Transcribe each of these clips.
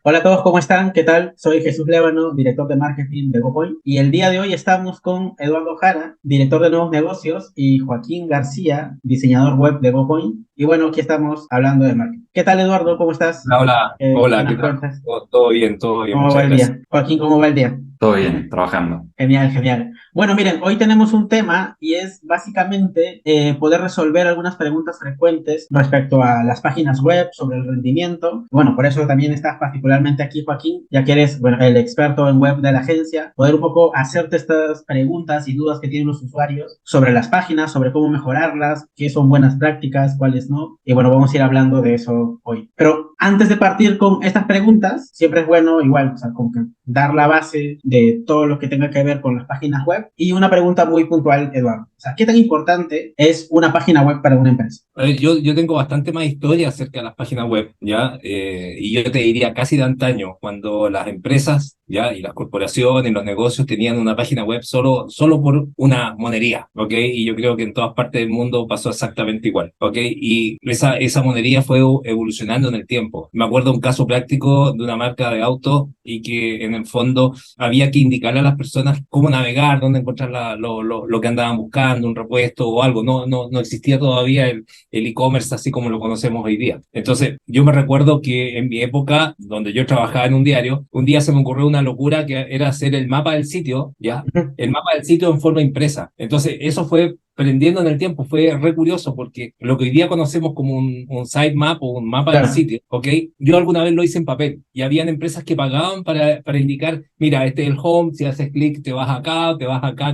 Hola a todos, ¿cómo están? ¿Qué tal? Soy Jesús Lévano, director de marketing de GoPoint, y el día de hoy estamos con Eduardo Jara, director de nuevos negocios, y Joaquín García, diseñador web de GoPoint. Y bueno, aquí estamos hablando de marketing. ¿Qué tal, Eduardo? ¿Cómo estás? Hola, hola, ¿Qué hola, ¿qué nos tal? cuentas? Todo bien, ¿Cómo va muchas el gracias. día? Joaquín, ¿cómo va el día? Todo bien, trabajando. Genial, genial. Bueno, miren, hoy tenemos un tema y es básicamente poder resolver algunas preguntas frecuentes respecto a las páginas web, sobre el rendimiento. Bueno, por eso también estás particularmente aquí, Joaquín, ya que eres, bueno, el experto en web de la agencia, poder un poco hacerte estas preguntas y dudas que tienen los usuarios sobre las páginas, sobre cómo mejorarlas, qué son buenas prácticas, cuáles no. Y bueno, vamos a ir hablando de eso hoy. Pero antes de partir con estas preguntas, siempre es bueno, igual, o sea, como que dar la base de todo lo que tenga que ver con las páginas web. Y una pregunta muy puntual, Eduardo. O sea, ¿qué tan importante es una página web para una empresa? Yo tengo bastante más historia acerca de las páginas web, ¿ya? Y yo te diría casi de antaño, cuando las empresas, ¿ya? Y las corporaciones, los negocios tenían una página web solo por una monería, ¿ok? Y yo creo que en todas partes del mundo pasó exactamente igual, ¿ok? Y esa monería fue evolucionando en el tiempo. Me acuerdo un caso práctico de una marca de auto y que en el fondo había que indicarle a las personas cómo navegar, dónde encontrar lo que andaban buscando, un repuesto o algo. No existía todavía el e-commerce así como lo conocemos hoy día. Entonces, yo me recuerdo que en mi época, donde yo trabajaba en un diario, un día se me ocurrió una locura que era hacer el mapa del sitio, ¿ya? El mapa del sitio en forma impresa. Entonces, eso fue prendiendo en el tiempo, fue re curioso porque lo que hoy día conocemos como un sitemap o un mapa del Claro. sitio, ¿ok? Yo alguna vez lo hice en papel y habían empresas que pagaban para indicar, mira, este es el home, si haces clic te vas acá,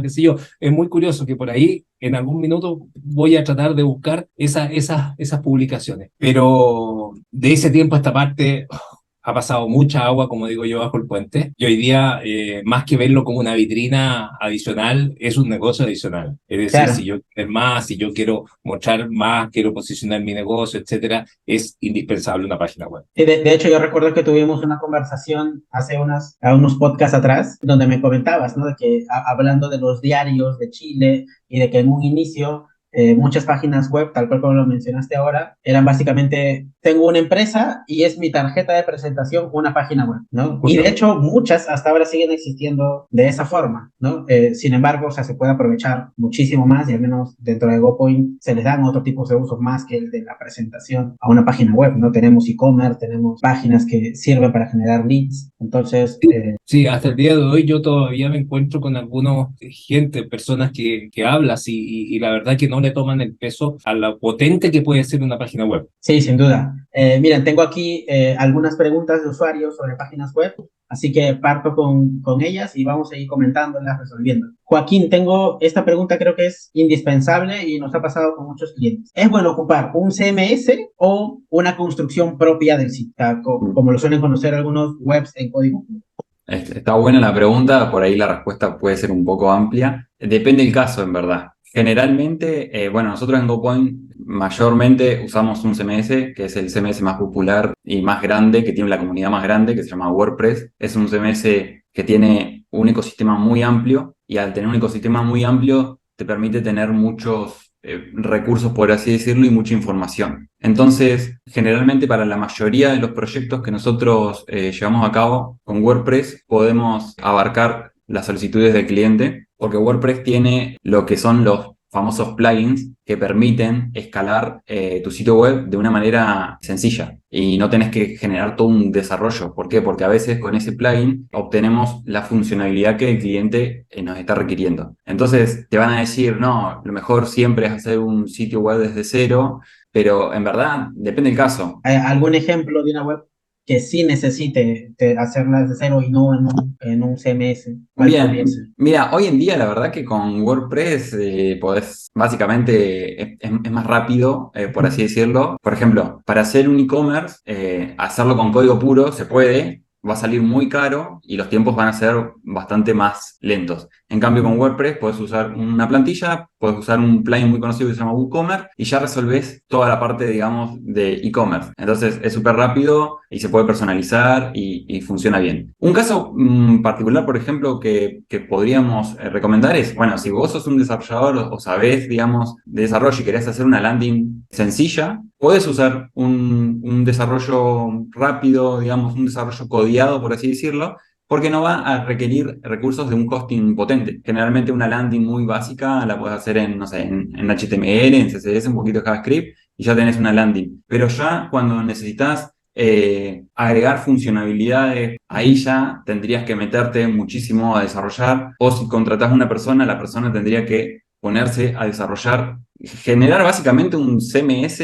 qué sé yo. Es muy curioso que por ahí en algún minuto voy a tratar de buscar esas publicaciones. Pero de ese tiempo a esta parte ha pasado mucha agua, como digo yo, bajo el puente. Y hoy día, más que verlo como una vitrina adicional, es un negocio adicional. Es decir, si Claro. yo quiero ver más, si yo quiero mostrar más, quiero posicionar mi negocio, etcétera, es indispensable una página web. Sí, de hecho, yo recuerdo que tuvimos una conversación hace a unos podcasts atrás, donde me comentabas, ¿no? De que hablando de los diarios de Chile y de que en un inicio muchas páginas web, tal cual como lo mencionaste ahora, eran básicamente, tengo una empresa y es mi tarjeta de presentación una página web, ¿no? Y de Justamente. hecho, muchas hasta ahora siguen existiendo de esa forma, ¿no? Sin embargo, o sea, se puede aprovechar muchísimo más y al menos dentro de GoPoint se les dan otros tipos de usos más que el de la presentación a una página web, ¿no? Tenemos e-commerce, tenemos páginas que sirven para generar leads, entonces, Sí, hasta el día de hoy yo todavía me encuentro con algunos gente, personas que hablas y la verdad que no le toman el peso a lo potente que puede ser una página web. sí, sin duda. Miren, tengo aquí algunas preguntas de usuarios sobre páginas web, así que parto con ellas y vamos a ir comentándolas, resolviendo. Joaquín, tengo esta pregunta, creo que es indispensable y nos ha pasado con muchos clientes. ¿Es bueno ocupar un CMS o una construcción propia del sitio, o sea, como lo suelen conocer algunos webs en código? Está buena la pregunta, por ahí la respuesta puede ser un poco amplia. Depende del caso, en verdad. Generalmente, bueno, nosotros en GoPoint mayormente usamos un CMS, que es el CMS más popular y más grande, que tiene la comunidad más grande, que se llama WordPress. Es un CMS que tiene un ecosistema muy amplio y al tener un ecosistema muy amplio te permite tener muchos recursos, por así decirlo, y mucha información. Entonces, generalmente para la mayoría de los proyectos que nosotros llevamos a cabo con WordPress, podemos abarcar las solicitudes del cliente, porque WordPress tiene lo que son los famosos plugins que permiten escalar tu sitio web de una manera sencilla y no tenés que generar todo un desarrollo. ¿Por qué? Porque a veces con ese plugin obtenemos la funcionalidad que el cliente nos está requiriendo. Entonces te van a decir, no, lo mejor siempre es hacer un sitio web desde cero, pero en verdad depende del caso. ¿Algún ejemplo de una web que sí necesite hacerla desde cero y no en un CMS? ¿Cuál podría ser? Bien, mira, hoy en día la verdad que con WordPress podés, básicamente es más rápido, por así decirlo. Por ejemplo, para hacer un e-commerce, hacerlo con código puro se puede, va a salir muy caro y los tiempos van a ser bastante más lentos. En cambio, con WordPress puedes usar una plantilla, puedes usar un plugin muy conocido que se llama WooCommerce y ya resolvés toda la parte, digamos, de e-commerce. Entonces es súper rápido y se puede personalizar y funciona bien. Un caso particular, por ejemplo, que podríamos recomendar es, bueno, si vos sos un desarrollador o sabés, digamos, de desarrollo y querés hacer una landing sencilla, puedes usar un desarrollo rápido, digamos, un desarrollo codiado, por así decirlo, porque no va a requerir recursos de un hosting potente. Generalmente una landing muy básica la puedes hacer en, no sé, en HTML, en CSS, un poquito de JavaScript y ya tenés una landing. Pero ya cuando necesitas agregar funcionalidades, ahí ya tendrías que meterte muchísimo a desarrollar, o si contratás a una persona, la persona tendría que ponerse a desarrollar, generar básicamente un CMS,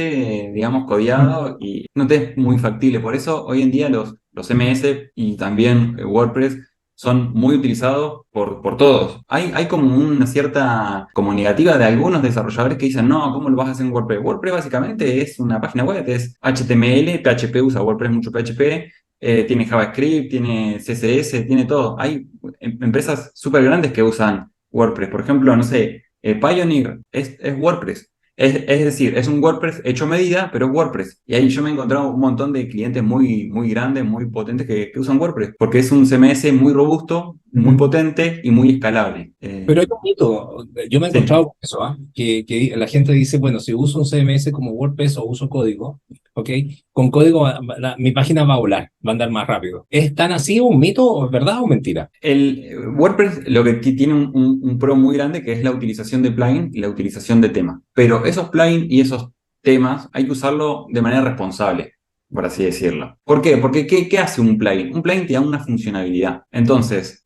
digamos, codiado, y no te es muy factible. Por eso hoy en día los CMS y también WordPress son muy utilizados por todos. Hay como una cierta como negativa de algunos desarrolladores que dicen, no, ¿cómo lo vas a hacer en WordPress? WordPress básicamente es una página web, es HTML, PHP, usa WordPress mucho PHP, tiene JavaScript, tiene CSS, tiene todo. Hay empresas súper grandes que usan WordPress. Por ejemplo, no sé, Pioneer es WordPress. Es decir, es un WordPress hecho a medida, pero es WordPress. Y ahí yo me he encontrado un montón de clientes muy, muy grandes, muy potentes que usan WordPress, porque es un CMS muy robusto, muy potente y muy escalable. Pero hay un mito, yo me he Sí. encontrado con eso, ¿ah? Que la gente dice, bueno, si uso un CMS como WordPress o uso código, ¿ok? Con código mi página va a volar, va a andar más rápido. ¿Es tan así un mito, verdad o mentira? El WordPress lo que tiene un pro muy grande que es la utilización de plugin y la utilización de temas. Pero esos plugins y esos temas hay que usarlo de manera responsable, por así decirlo. ¿Por qué? Porque ¿qué hace un plugin? Un plugin te da una funcionalidad. Entonces,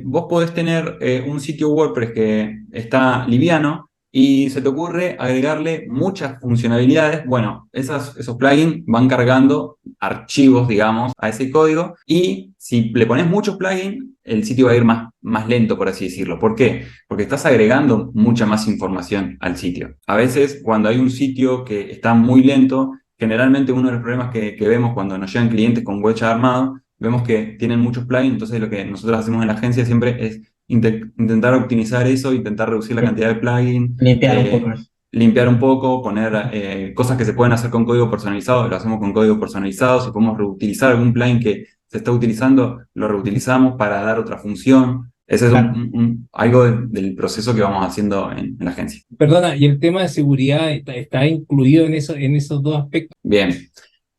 vos podés tener un sitio WordPress que está liviano y se te ocurre agregarle muchas funcionalidades. Bueno, esos plugins van cargando archivos, digamos, a ese código, y si le pones muchos plugins, el sitio va a ir más lento, por así decirlo. ¿Por qué? Porque estás agregando mucha más información al sitio. A veces, cuando hay un sitio que está muy lento, generalmente uno de los problemas que vemos cuando nos llegan clientes con web ya armado, vemos que tienen muchos plugins. Entonces lo que nosotros hacemos en la agencia siempre es intentar optimizar eso, intentar reducir la cantidad de plugins, Limpiar un poco. limpiar un poco, poner cosas que se pueden hacer con código personalizado, lo hacemos con código personalizado. Si podemos reutilizar algún plugin que se está utilizando, lo reutilizamos para dar otra función. Ese es Claro. algo del proceso que vamos haciendo en la agencia. Perdona, y el tema de seguridad está incluido en esos dos aspectos. Bien.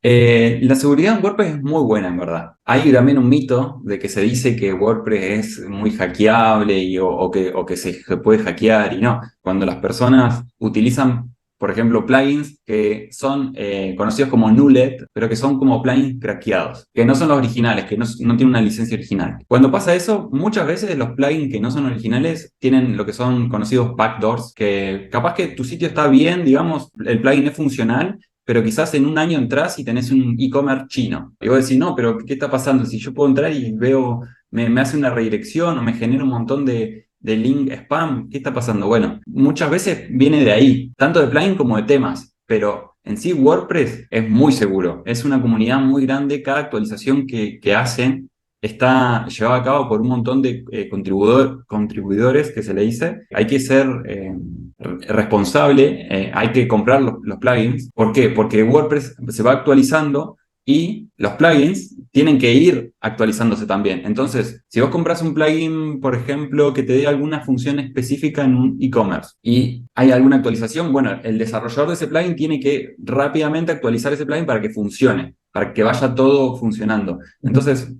La seguridad en WordPress es muy buena, en verdad. Hay también un mito de que se dice que WordPress es muy hackeable o que se puede hackear, y no. Cuando las personas utilizan, por ejemplo, plugins que son conocidos como Nullet, pero que son como plugins craqueados, que no son los originales, que no tienen una licencia original. Cuando pasa eso, muchas veces los plugins que no son originales tienen lo que son conocidos backdoors, que capaz que tu sitio está bien, digamos, el plugin es funcional, pero quizás en un año entras y tenés un e-commerce chino. Y vos decís, no, pero ¿qué está pasando? Si yo puedo entrar y veo, me hace una redirección o me genera un montón de link spam, ¿qué está pasando? Bueno, muchas veces viene de ahí, tanto de plugin como de temas, pero en sí WordPress es muy seguro. Es una comunidad muy grande. Cada actualización que hacen está llevada a cabo por un montón de contribuidores, que se le dice. Hay que ser responsable, hay que comprar los plugins. ¿Por qué? Porque WordPress se va actualizando y los plugins tienen que ir actualizándose también. Entonces, si vos compras un plugin, por ejemplo, que te dé alguna función específica en un e-commerce y hay alguna actualización, bueno, el desarrollador de ese plugin tiene que rápidamente actualizar ese plugin para que funcione, para que vaya todo funcionando. Entonces,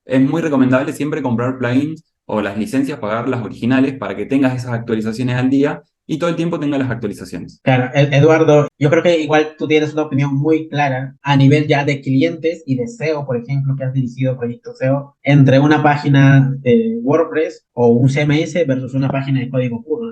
es muy recomendable siempre comprar plugins o las licencias, pagar las originales para que tengas esas actualizaciones al día y todo el tiempo tengas las actualizaciones. Claro, Eduardo, yo creo que igual tú tienes una opinión muy clara a nivel ya de clientes y de SEO, por ejemplo, que has dirigido proyectos SEO, entre una página de WordPress o un CMS versus una página de código puro.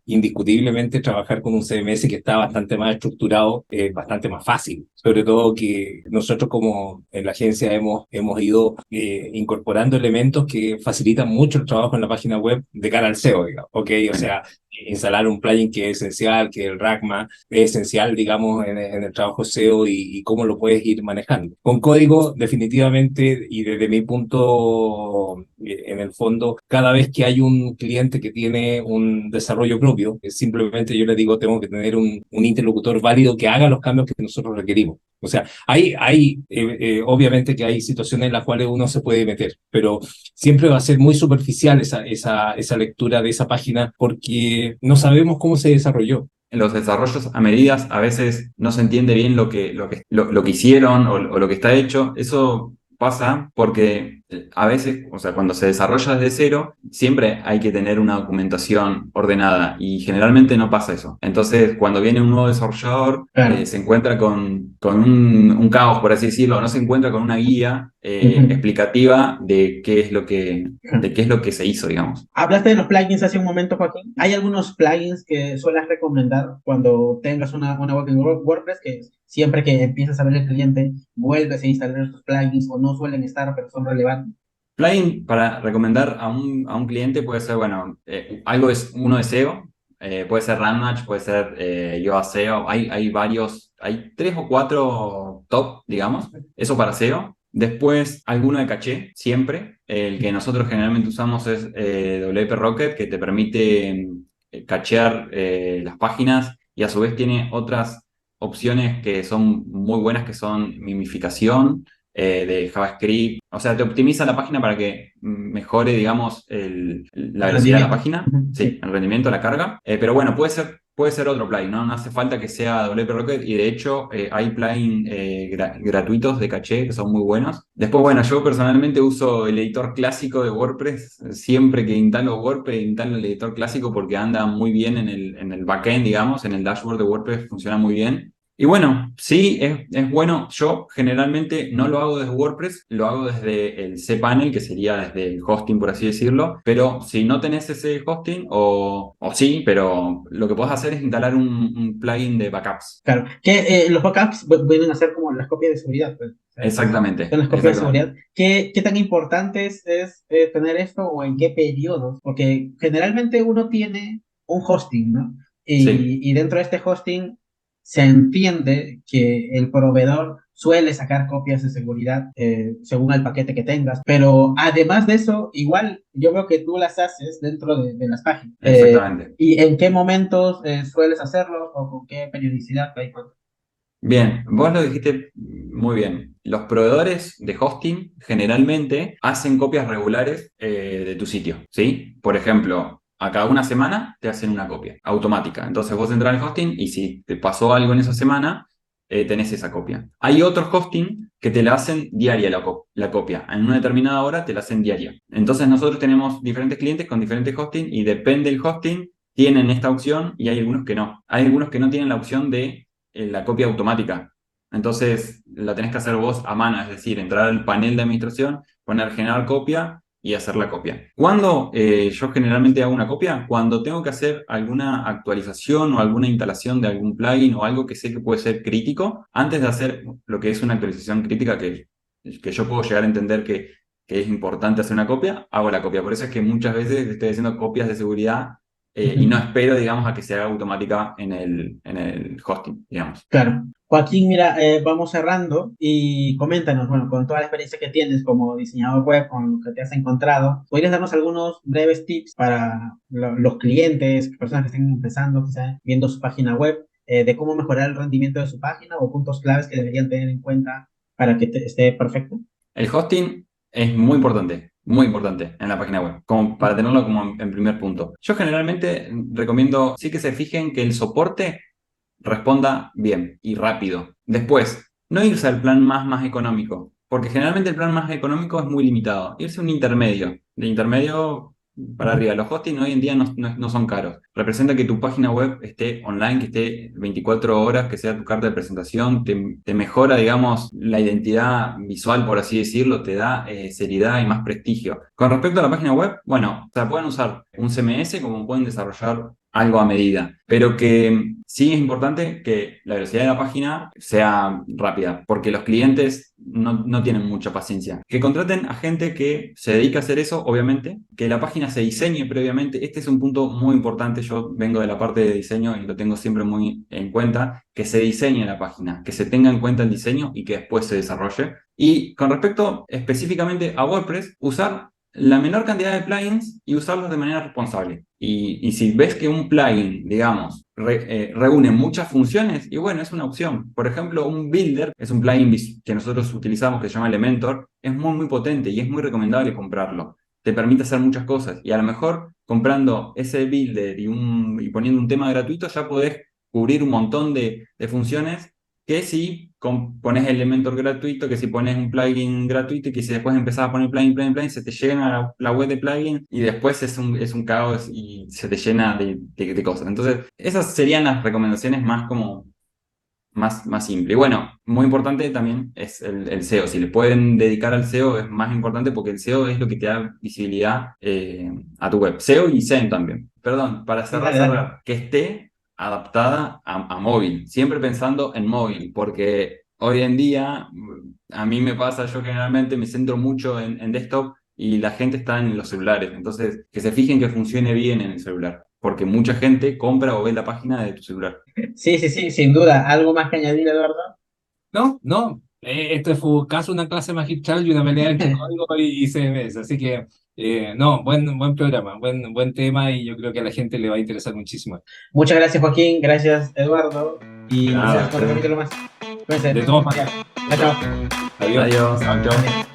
Indiscutiblemente trabajar con un CMS que está bastante más estructurado es bastante más fácil. Sobre todo que nosotros como en la agencia hemos ido incorporando elementos que facilitan mucho el trabajo en la página web de cara al SEO, digamos, ¿ok? O sea, instalar un plugin que es esencial, que el Ragma es esencial, digamos, en el trabajo SEO y cómo lo puedes ir manejando. Con código, definitivamente, y desde mi punto, en en el fondo, cada vez que hay un cliente que tiene un desarrollo propio, simplemente yo le digo, tengo que tener un interlocutor válido que haga los cambios que nosotros requerimos. O sea, obviamente que hay situaciones en las cuales uno se puede meter, pero siempre va a ser muy superficial esa lectura de esa página porque no sabemos cómo se desarrolló. En los desarrollos a medidas a veces no se entiende bien lo que hicieron o lo que está hecho. Eso pasa porque a veces, o sea, cuando se desarrolla desde cero, siempre hay que tener una documentación ordenada y generalmente no pasa eso. Entonces, cuando viene un nuevo desarrollador, Claro. se encuentra con un caos, por así decirlo, no se encuentra con una guía explicativa de qué es lo que se hizo, digamos. Hablaste de los plugins hace un momento, Joaquín. ¿Hay algunos plugins que suelas recomendar cuando tengas una web en WordPress que siempre que empiezas a ver el cliente vuelves a instalar estos plugins o no suelen estar pero son relevantes? Plugin para recomendar a un cliente puede ser, bueno, algo es uno de SEO, puede ser Ranmatch, puede ser Yoa SEO, hay varios, hay 3 o 4 top, digamos, eso para SEO. Después, alguno de caché, siempre. El que nosotros generalmente usamos es WP Rocket, que te permite cachear las páginas y a su vez tiene otras opciones que son muy buenas, que son mimificación de JavaScript. O sea, te optimiza la página para que mejore, digamos, la El velocidad de la rendimiento. página, sí, Sí. el rendimiento, la carga. Pero bueno, puede ser otro plugin, ¿no? No hace falta que sea WP Rocket y de hecho hay plugins gratuitos de caché que son muy buenos. Después, bueno, yo personalmente uso el editor clásico de WordPress. Siempre que instalo WordPress, instalo el editor clásico porque anda muy bien en el backend, digamos, en el dashboard de WordPress funciona muy bien. Y bueno, sí, es bueno. Yo generalmente no lo hago desde WordPress, lo hago desde el cPanel, que sería desde el hosting, por así decirlo. Pero si no tenés ese hosting, o sí, pero lo que podés hacer es instalar un plugin de backups. Claro. Que los backups vienen a ser como las copias de seguridad, pues. O sea, son Exactamente, las copias de exactamente. seguridad. ¿Qué tan importante es tener esto o en qué periodos? Porque generalmente uno tiene un hosting, ¿no? Sí. Y dentro de este hosting se entiende que el proveedor suele sacar copias de seguridad según el paquete que tengas, pero además de eso, igual yo veo que tú las haces dentro de las páginas. Exactamente. ¿Y en qué momentos sueles hacerlo o con qué periodicidad? Bien, vos lo dijiste muy bien. Los proveedores de hosting generalmente hacen copias regulares de tu sitio, ¿sí? Por ejemplo, a cada una semana te hacen una copia automática. Entonces vos entras al hosting y si te pasó algo en esa semana, tenés esa copia. Hay otros hosting que te la hacen diaria la copia. En una determinada hora te la hacen diaria. Entonces nosotros tenemos diferentes clientes con diferentes hosting y depende del hosting, tienen esta opción y hay algunos que no. Hay algunos que no tienen la opción de la copia automática. Entonces la tenés que hacer vos a mano, es decir, entrar al panel de administración, poner generar copia y hacer la copia. ¿Cuándo yo generalmente hago una copia? Cuando tengo que hacer alguna actualización o alguna instalación de algún plugin o algo que sé que puede ser crítico, antes de hacer lo que es una actualización crítica que yo puedo llegar a entender que es importante hacer una copia, hago la copia. Por eso es que muchas veces estoy haciendo copias de seguridad y no espero, digamos, a que se haga automática en el hosting, digamos. Claro. Joaquín, mira, vamos cerrando y coméntanos, bueno, con toda la experiencia que tienes como diseñador web, con lo que te has encontrado, ¿podrías darnos algunos breves tips para los clientes, personas que estén empezando, quizá viendo su página web, de cómo mejorar el rendimiento de su página o puntos claves que deberían tener en cuenta para que esté perfecto? El hosting es muy importante en la página web, como para tenerlo como en primer punto. Yo generalmente recomiendo sí que se fijen que el soporte responda bien y rápido. Después, no irse al plan más económico, porque generalmente el plan más económico es muy limitado. Irse a un intermedio, de intermedio para arriba. Los hosting hoy en día no son caros. Representa que tu página web esté online, que esté 24 horas, que sea tu carta de presentación, te mejora, digamos, la identidad visual, por así decirlo, te da seriedad y más prestigio. Con respecto a la página web, bueno, o sea, pueden usar un CMS como pueden desarrollar algo a medida, pero que sí es importante que la velocidad de la página sea rápida, porque los clientes no tienen mucha paciencia. Que contraten a gente que se dedica a hacer eso, obviamente, que la página se diseñe previamente. Este es un punto muy importante, yo vengo de la parte de diseño y lo tengo siempre muy en cuenta, que se diseñe la página, que se tenga en cuenta el diseño y que después se desarrolle. Y con respecto específicamente a WordPress, usar la menor cantidad de plugins y usarlos de manera responsable. Y si ves que un plugin, digamos, reúne muchas funciones, y bueno, es una opción. Por ejemplo, un Builder es un plugin que nosotros utilizamos que se llama Elementor, es muy potente y es muy recomendable comprarlo. Te permite hacer muchas cosas. Y a lo mejor comprando ese Builder y poniendo un tema gratuito ya podés cubrir un montón de funciones que si pones Elementor gratuito, que si pones un plugin gratuito y que si después empezás a poner plugin, se te llena la web de plugin y después es un caos y se te llena de cosas. Entonces, esas serían las recomendaciones más como más simple. Y bueno, muy importante también es el SEO. Si le pueden dedicar al SEO es más importante porque el SEO es lo que te da visibilidad a tu web. SEO y SEM también. Perdón, para Dale, dale. cerrar, que esté adaptada a móvil, siempre pensando en móvil, porque hoy en día a mí me pasa, yo generalmente me centro mucho en desktop y la gente está en los celulares, entonces que se fijen que funcione bien en el celular, porque mucha gente compra o ve la página de tu celular. Sí, sí, sí, sin duda. ¿Algo más que añadir, Eduardo? No, no, esto fue casi una clase magistral y una pelea entre código y CMS, así que no, buen programa, buen tema y yo creo que a la gente le va a interesar muchísimo. Muchas gracias, Joaquín. Gracias, Eduardo. Y nos vemos Nada, con otro capítulo más. Cuídense. de todas Ya. maneras. Chao, Chao, chao. chao. Adiós. Adiós, chao. Adiós.